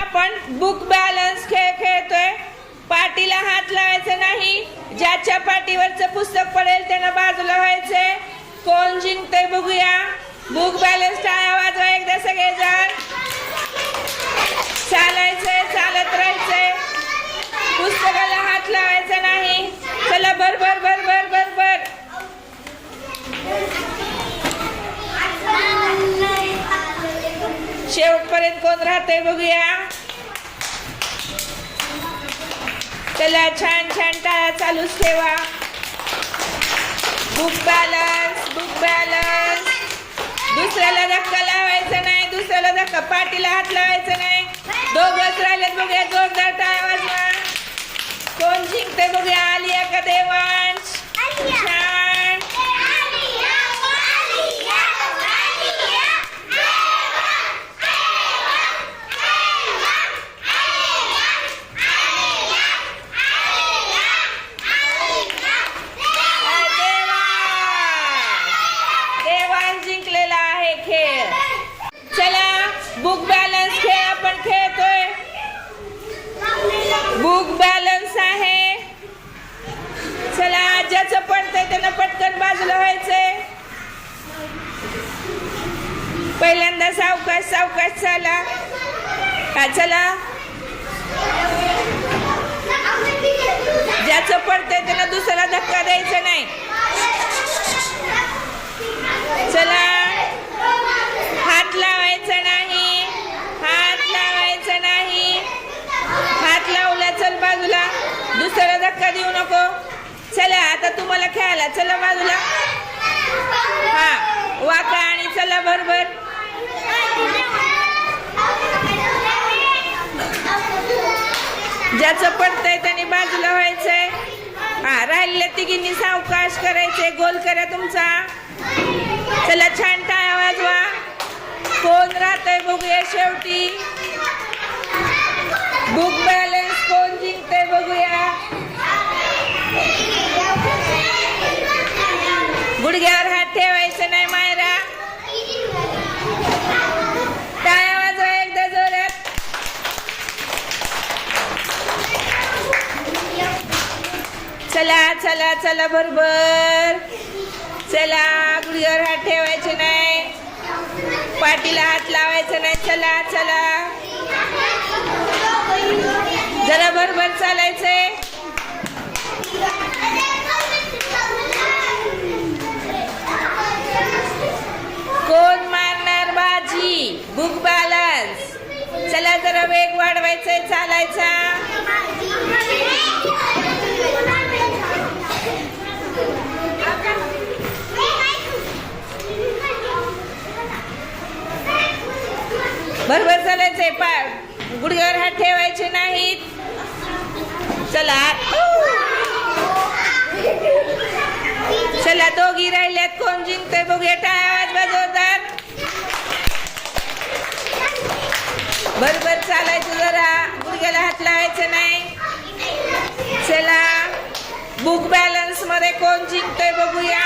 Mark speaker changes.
Speaker 1: आपण book balance खेळ खेळतोय. पाठीला हात लावायचा नाही. ज्याच्या पाठीवरचं पुस्तक पडेल त्यानं बाजूला व्हायचंय. कोण जिंकतंय बघूया. बुक बॅलन्स टाळ्या वाजवा एकदा सगळेजण. चालायचंय, चालत राहायचंय. पुस्तकाला हात लावायचा नाही. चला बर बर बर बर बर बर. शेवटपर्यंत कोण राहतंय बघूया. चला छान छान टाळ्या चालूच ठेवा. Book balance, book balance. दुसऱ्याला धक्का लावायचा नाही. दुसऱ्याला धक्का, पाठीला हात लावायचा नाही. दोघंच राहिलेत बघूया. जोरदार टाळ्या वाजवा. कोण जिंकते बघूया. आलिया का देवांश. छान. देवांश जिंकलेला आहे खेळ. चला बुक बॅलन्स खेळ आपण खेळतोय. बुक बॅलन्स आहे. चला ज्याचं पडतंय त्यानं पटकन बाजूला व्हायचंय. पहिल्यांदा सावकाश सावकाश चला. चला ज्याचं पडतंय त्यानं दुसऱ्याला धक्का द्यायचा नाही. चला हात लावायचा नाही. हात लावायचा नाही. हात लावला चल बाजूला. दुसऱ्याला धक्का देऊ नको. चला आता तुम्हाला खेळायला. चला बाजूला. हा वाका आणि चला बरोबर. ज्याचं पडतंय त्याने बाजूला व्हायचंय. हा राहिलेल्या तिघींनी सावकाश करायचंय. गोल करा तुमचा. चला छान टाळ्या वाजवा. कोण राहतंय बघूया शेवटी. बुक बॅलन्स कोण जिंकतंय बघूया. गुडघ्यावर हात ठेवायचं नाही मायरा. टाळ्या वाजवा एकदा जोरात. चला चला चला बरोबर. चला गुडघ्यावर हात ठेवायचे नाही. पाठीला हात लावायचा नाही. चला चला जरा बरोबर चालायचंय. कोण मारणार बाजी. Book balance. चला जरा वेग वाढवायचंय चालायचा. बरोबर चालायचंय. गुडघ्यावर हात ठेवायचे नाहीत. चला चला दोघी राहिल्यात. कोण जिंकतंय बघूया. टाळ्या वाजवा जोरदार. बरोबर चालायचं. जरा गुडघ्याला हात लावायचं नाही. चला बुक बॅलन्स मध्ये कोण जिंकतंय बघूया.